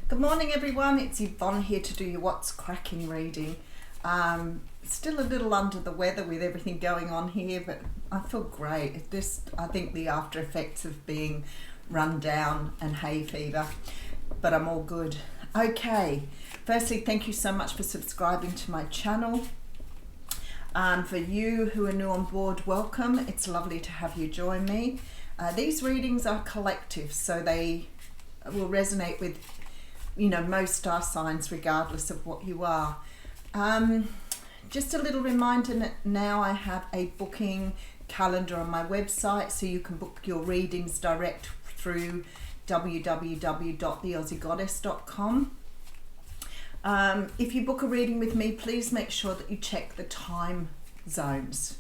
Good morning everyone, it's Yvonne here to do your What's Cracking reading. Still a little under the weather with everything going on here, but I feel great. I think the after effects of being run down and hay fever, but I'm all good. Okay, firstly, thank you so much for subscribing to my channel. For you who are new on board, welcome. It's lovely to have you join me. These readings are collective, so they will resonate with most star signs regardless of what you are. Just a little reminder that now I have a booking calendar on my website, so you can book your readings direct through www.theaussiegoddess.com. If you book a reading with me, please make sure that you check the time zones.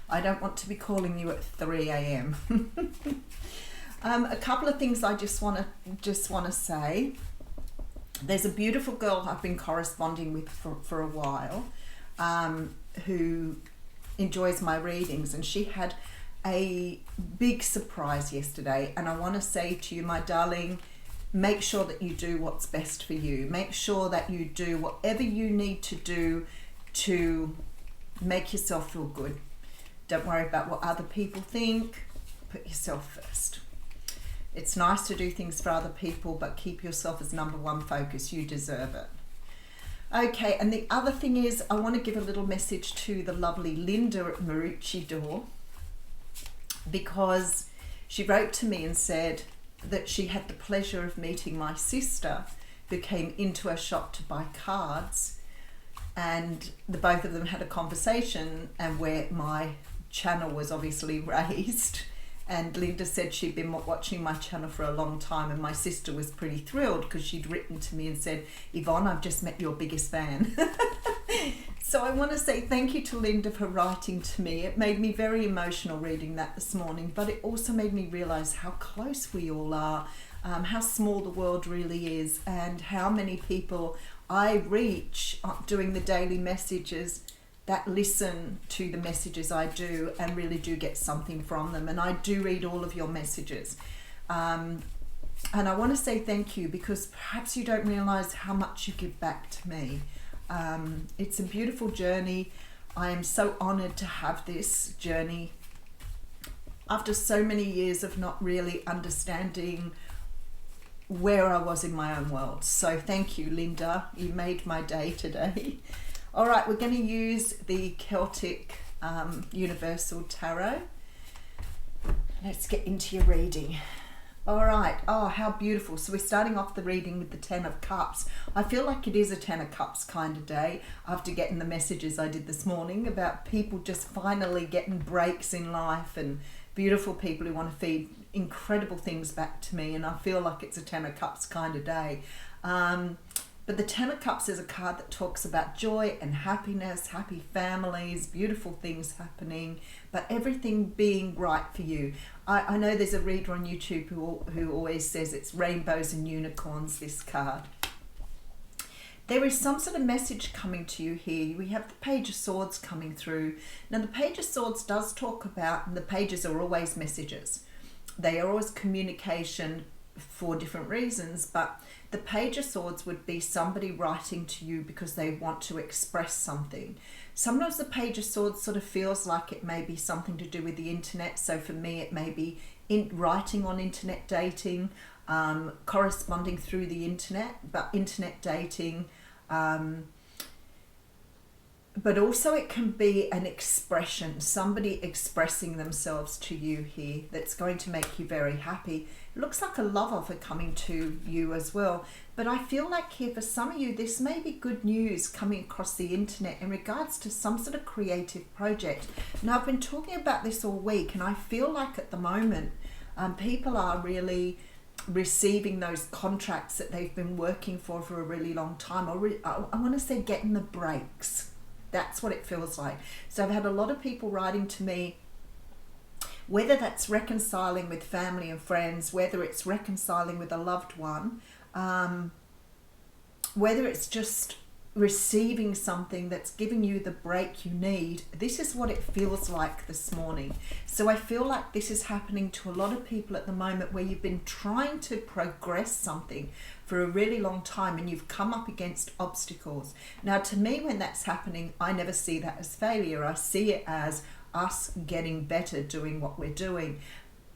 I don't want to be calling you at 3 a.m. A couple of things I just want to say. There's a beautiful girl I've been corresponding with for a while, who enjoys my readings, and she had a big surprise yesterday. And I want to say to you, my darling, make sure that you do what's best for you. Make sure that you do whatever you need to do to make yourself feel good. Don't worry about what other people think. Put yourself first. It's nice to do things for other people, but keep yourself as number one focus. You deserve it. Okay, and the other thing is, I want to give a little message to the lovely Linda at Maroochydore, because she wrote to me and said that she had the pleasure of meeting my sister, who came into a shop to buy cards, and the both of them had a conversation, and where my channel was obviously raised. And Linda said she'd been watching my channel for a long time, and my sister was pretty thrilled because she'd written to me and said, Yvonne, I've just met your biggest fan. So I want to say thank you to Linda for writing to me. It made me very emotional reading that this morning, but it also made me realise how close we all are, how small the world really is, and how many people I reach doing the daily messages that listen to the messages I do and really do get something from them. And I do read all of your messages. And I want to say thank you, because perhaps you don't realise how much you give back to me. It's a beautiful journey. I am so honoured to have this journey after so many years of not really understanding where I was in my own world. So thank you, Linda. You made my day today. All right, we're going to use the Celtic Universal Tarot. Let's get into your reading. All right. Oh, how beautiful. So we're starting off the reading with the Ten of Cups. I feel like it is a Ten of Cups kind of day after getting the messages I did this morning about people just finally getting breaks in life, and beautiful people who want to feed incredible things back to me. And I feel like it's a Ten of Cups kind of day. But the Ten of Cups is a card that talks about joy and happiness, happy families, beautiful things happening, but everything being right for you. I know there's a reader on YouTube who always says it's rainbows and unicorns, this card. There is some sort of message coming to you here. We have the Page of Swords coming through. Now the Page of Swords does talk about, and the pages are always messages. They are always communication for different reasons, but the Page of Swords would be somebody writing to you because they want to express something. Sometimes the Page of Swords sort of feels like it may be something to do with the internet. So for me, it may be writing on internet dating, corresponding through the internet, but internet dating. But also it can be an expression, somebody expressing themselves to you here that's going to make you very happy. It looks like a love offer coming to you as well. But I feel like here for some of you, this may be good news coming across the internet in regards to some sort of creative project. Now, I've been talking about this all week, and I feel like at the moment, people are really receiving those contracts that they've been working for a really long time. I want to say getting the breaks. That's what it feels like. So I've had a lot of people writing to me, whether that's reconciling with family and friends, whether it's reconciling with a loved one, whether it's just receiving something that's giving you the break you need. This is what it feels like this morning. So I feel like this is happening to a lot of people at the moment, where you've been trying to progress something for a really long time and you've come up against obstacles. Now, to me, when that's happening, I never see that as failure. I see it as us getting better doing what we're doing.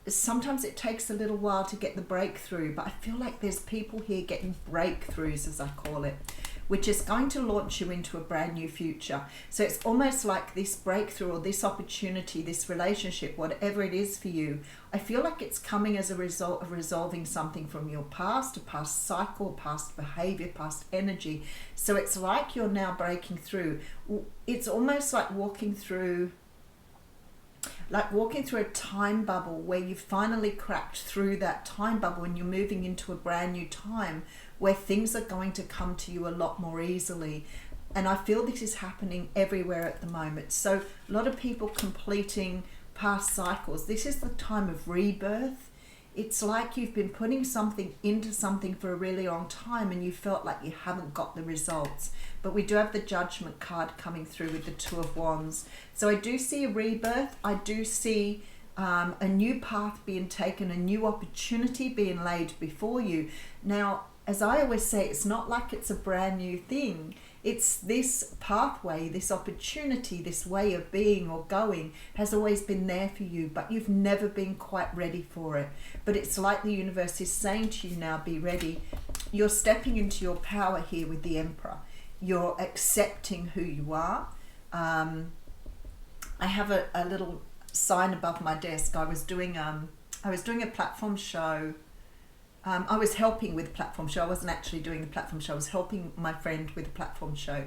Sometimes it takes a little while to get the breakthrough, but I feel like there's people here getting breakthroughs, as I call it, which is going to launch you into a brand new future. So it's almost like this breakthrough or this opportunity, this relationship, whatever it is for you, I feel like it's coming as a result of resolving something from your past, a past cycle, past behavior, past energy. So it's like you're now breaking through. It's almost like walking through a time bubble, where you finally cracked through that time bubble and you're moving into a brand new time where things are going to come to you a lot more easily. And I feel this is happening everywhere at the moment. So a lot of people completing past cycles. This is the time of rebirth. It's like you've been putting something into something for a really long time and you felt like you haven't got the results. But we do have the Judgment card coming through with the Two of Wands. So I do see a rebirth. I do see a new path being taken, a new opportunity being laid before you. Now, as I always say, it's not like it's a brand new thing. It's this pathway, this opportunity, this way of being or going has always been there for you, but you've never been quite ready for it. But it's like the universe is saying to you now, be ready. You're stepping into your power here with the Emperor. You're accepting who you are. I have a little sign above my desk. I was doing a platform show. I was helping with a platform show. I wasn't actually doing the platform show. I was helping my friend with a platform show.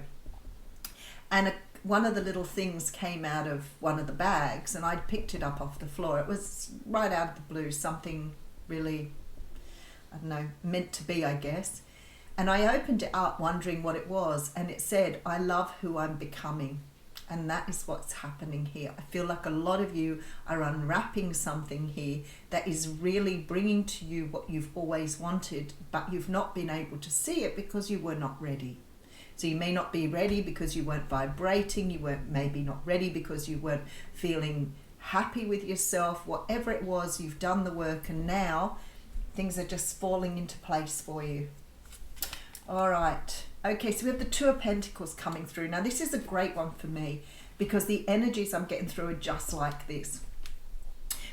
And one of the little things came out of one of the bags and I'd picked it up off the floor. It was right out of the blue, something really, I don't know, meant to be, I guess. And I opened it up wondering what it was, and it said, I love who I'm becoming. And that is what's happening here. I feel like a lot of you are unwrapping something here that is really bringing to you what you've always wanted, but you've not been able to see it because you were not ready. So you may not be ready because you weren't vibrating, you weren't maybe not ready because you weren't feeling happy with yourself. Whatever it was, you've done the work and now things are just falling into place for you. All right. Okay, so we have the Two of Pentacles coming through. Now, this is a great one for me because the energies I'm getting through are just like this.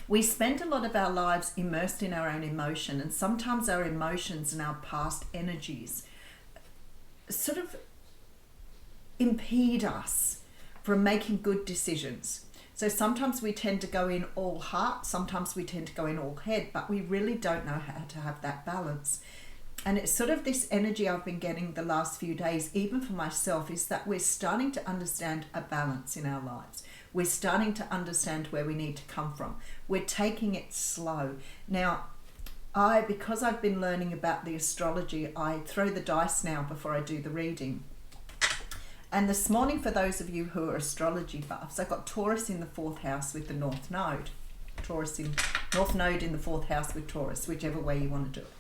We spend a lot of our lives immersed in our own emotion, and sometimes our emotions and our past energies sort of impede us from making good decisions. So sometimes we tend to go in all heart, sometimes we tend to go in all head, but we really don't know how to have that balance. And it's sort of this energy I've been getting the last few days, even for myself, is that we're starting to understand a balance in our lives. We're starting to understand where we need to come from. We're taking it slow. Now, because I've been learning about the astrology, I throw the dice now before I do the reading. And this morning, for those of you who are astrology buffs, I've got Taurus in the 4th house with the North Node. North Node in the 4th house with Taurus, whichever way you want to do it.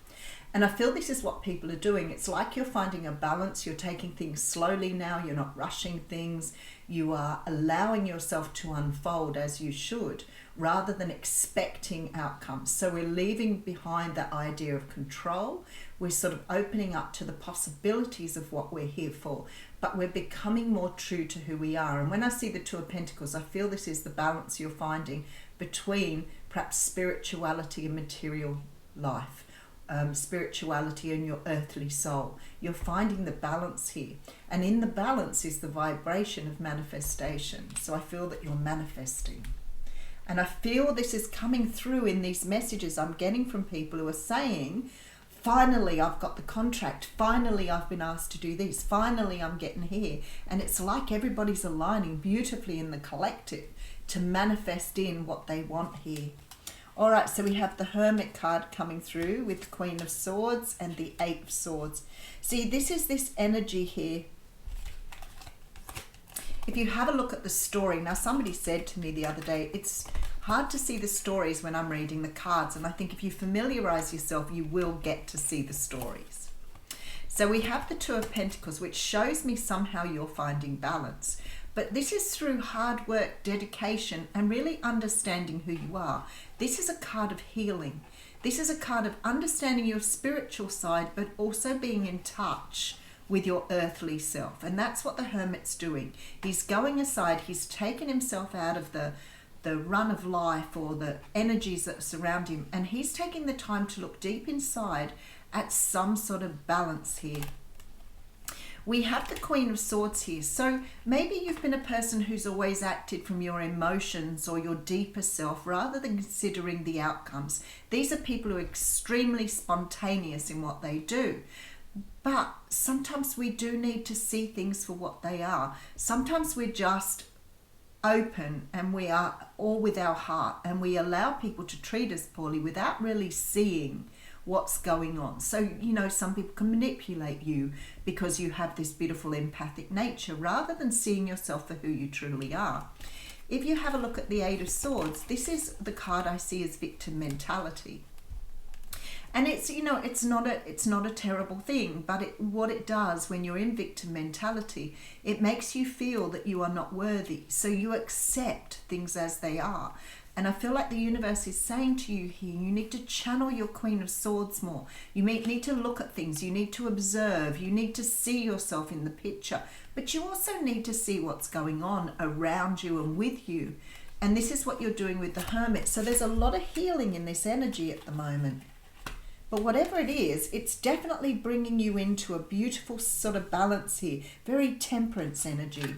And I feel this is what people are doing. It's like you're finding a balance. You're taking things slowly now. You're not rushing things. You are allowing yourself to unfold as you should, rather than expecting outcomes. So we're leaving behind that idea of control. We're sort of opening up to the possibilities of what we're here for, but we're becoming more true to who we are. And when I see the Two of Pentacles, I feel this is the balance you're finding between perhaps spirituality and material life. Spirituality and your earthly soul. You're finding the balance here, and in the balance is the vibration of manifestation. So I feel that you're manifesting, and I feel this is coming through in these messages I'm getting from people who are saying, finally I've got the contract, finally I've been asked to do this, finally I'm getting here. And it's like everybody's aligning beautifully in the collective to manifest in what they want here. All right, so we have the Hermit card coming through with the Queen of Swords and the Eight of Swords. See, this is this energy here. If you have a look at the story, now somebody said to me the other day, it's hard to see the stories when I'm reading the cards, and I think if you familiarize yourself, you will get to see the stories. So we have the Two of Pentacles, which shows me somehow you're finding balance. But this is through hard work, dedication, and really understanding who you are. This is a card of healing. This is a card of understanding your spiritual side, but also being in touch with your earthly self. And that's what the Hermit's doing. He's going aside. He's taken himself out of the run of life or the energies that surround him. And he's taking the time to look deep inside at some sort of balance here. We have the Queen of Swords here. So maybe you've been a person who's always acted from your emotions or your deeper self rather than considering the outcomes. These are people who are extremely spontaneous in what they do. But sometimes we do need to see things for what they are. Sometimes we're just open and we are all with our heart, and we allow people to treat us poorly without really seeing what's going on. So, you know, some people can manipulate you because you have this beautiful empathic nature rather than seeing yourself for who you truly are. If you have a look at the Eight of Swords, this is the card I see as victim mentality. And it's, you know, it's not a terrible thing, but what it does when you're in victim mentality, it makes you feel that you are not worthy. So you accept things as they are. And I feel like the universe is saying to you here, you need to channel your Queen of Swords more. You need to look at things. You need to observe. You need to see yourself in the picture. But you also need to see what's going on around you and with you. And this is what you're doing with the Hermit. So there's a lot of healing in this energy at the moment. But whatever it is, it's definitely bringing you into a beautiful sort of balance here. Very temperance energy.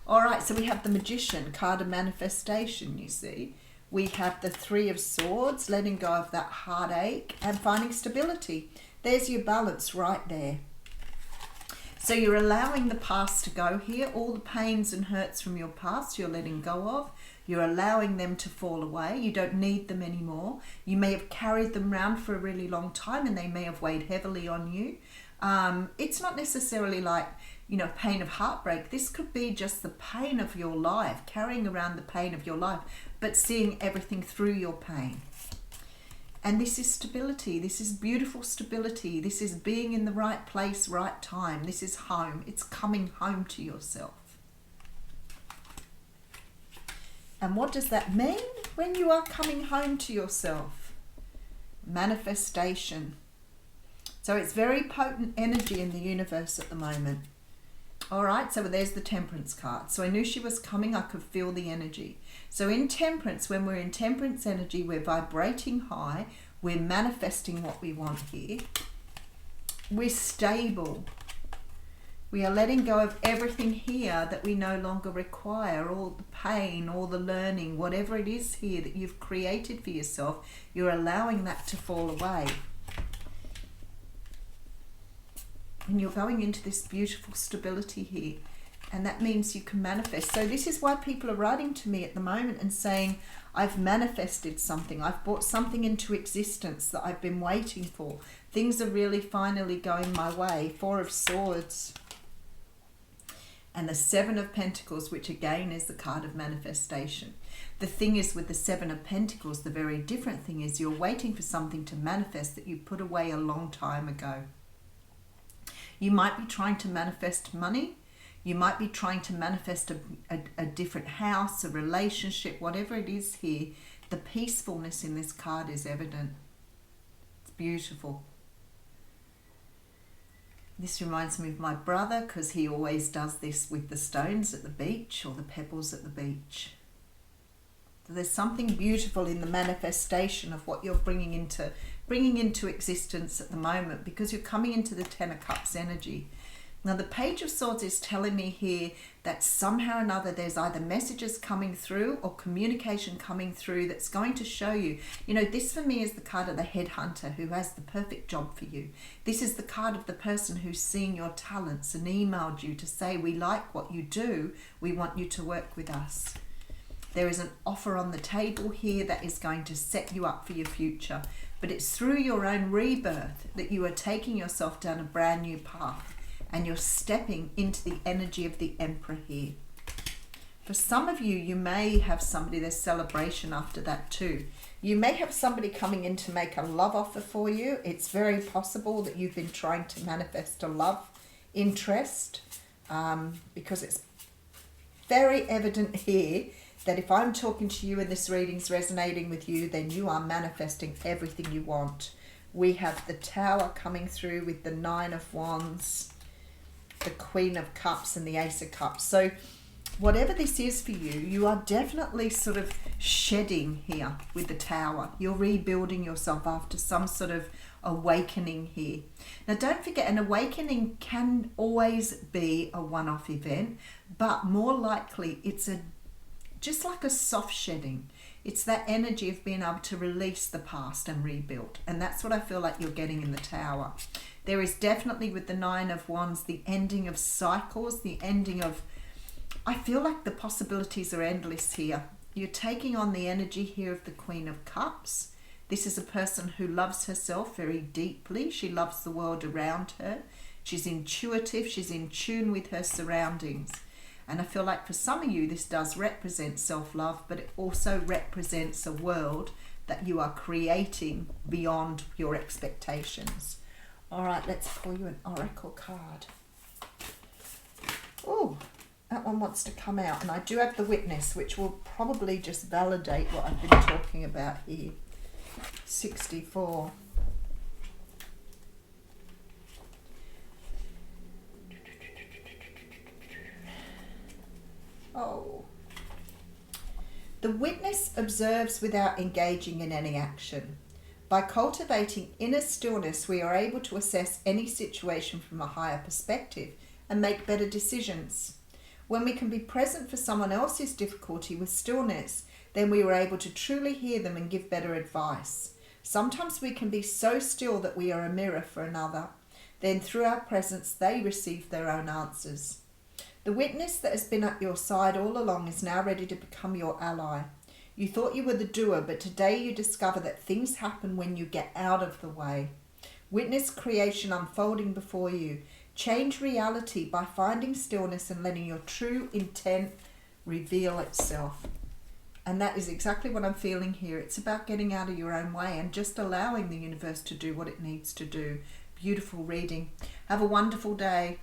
All right, so we have the Magician, card of manifestation, you see. We have the Three of Swords, letting go of that heartache and finding stability. There's your balance right there. So you're allowing the past to go here. All the pains and hurts from your past you're letting go of. You're allowing them to fall away. You don't need them anymore. You may have carried them around for a really long time and they may have weighed heavily on you. It's not necessarily like, you know, pain of heartbreak. This could be just the pain of your life, carrying around the pain of your life, but seeing everything through your pain. And this is stability. This is beautiful stability. This is being in the right place, right time. This is home. It's coming home to yourself. And what does that mean when you are coming home to yourself? Manifestation. So it's very potent energy in the universe at the moment. All right, so there's the Temperance card. So I knew she was coming. I could feel the energy. So in Temperance, when we're in Temperance energy, we're vibrating high. We're manifesting what we want here. We're stable. We are letting go of everything here that we no longer require, all the pain, all the learning, whatever it is here that you've created for yourself, you're allowing that to fall away. And you're going into this beautiful stability here. And that means you can manifest. So this is why people are writing to me at the moment and saying, I've manifested something. I've brought something into existence that I've been waiting for. Things are really finally going my way. Four of Swords. And the Seven of Pentacles, which again is the card of manifestation. The thing is with the Seven of Pentacles, the very different thing is you're waiting for something to manifest that you put away a long time ago. You might be trying to manifest money. You might be trying to manifest a different house, a relationship, whatever it is here. The peacefulness in this card is evident. It's beautiful. This reminds me of my brother because he always does this with the stones at the beach or the pebbles at the beach. So there's something beautiful in the manifestation of what you're bringing into existence at the moment because you're coming into the Ten of Cups energy. Now the Page of Swords is telling me here that somehow or another there's either messages coming through or communication coming through that's going to show you. You know, this for me is the card of the headhunter who has the perfect job for you. This is the card of the person who's seeing your talents and emailed you to say, we like what you do, we want you to work with us. There is an offer on the table here that is going to set you up for your future. But it's through your own rebirth that you are taking yourself down a brand new path. And you're stepping into the energy of the Emperor here. For some of you, you may have somebody, there's celebration after that too. You may have somebody coming in to make a love offer for you. It's very possible that you've been trying to manifest a love interest, because it's very evident here that if I'm talking to you and this reading's resonating with you, then you are manifesting everything you want. We have the Tower coming through with the Nine of Wands, the Queen of Cups and the Ace of Cups. So whatever this is for you, you are definitely sort of shedding here with the Tower. You're rebuilding yourself after some sort of awakening here. Now don't forget, an awakening can always be a one-off event, but more likely it's just like a soft shedding. It's that energy of being able to release the past and rebuild. And that's what I feel like you're getting in the Tower. There is definitely, with the Nine of Wands, the ending of cycles, the ending of, I feel like the possibilities are endless here. You're taking on the energy here of the Queen of Cups. This is a person who loves herself very deeply. She loves the world around her. She's intuitive. She's in tune with her surroundings. And I feel like for some of you, this does represent self-love, but it also represents a world that you are creating beyond your expectations. All right, let's pull you an oracle card. Oh, that one wants to come out. And I do have the Witness, which will probably just validate what I've been talking about here. 64. Oh. The Witness observes without engaging in any action. By cultivating inner stillness, we are able to assess any situation from a higher perspective and make better decisions. When we can be present for someone else's difficulty with stillness, then we are able to truly hear them and give better advice. Sometimes we can be so still that we are a mirror for another. Then through our presence, they receive their own answers. The Witness that has been at your side all along is now ready to become your ally. You thought you were the doer, but today you discover that things happen when you get out of the way. Witness creation unfolding before you. Change reality by finding stillness and letting your true intent reveal itself. And that is exactly what I'm feeling here. It's about getting out of your own way and just allowing the universe to do what it needs to do. Beautiful reading. Have a wonderful day.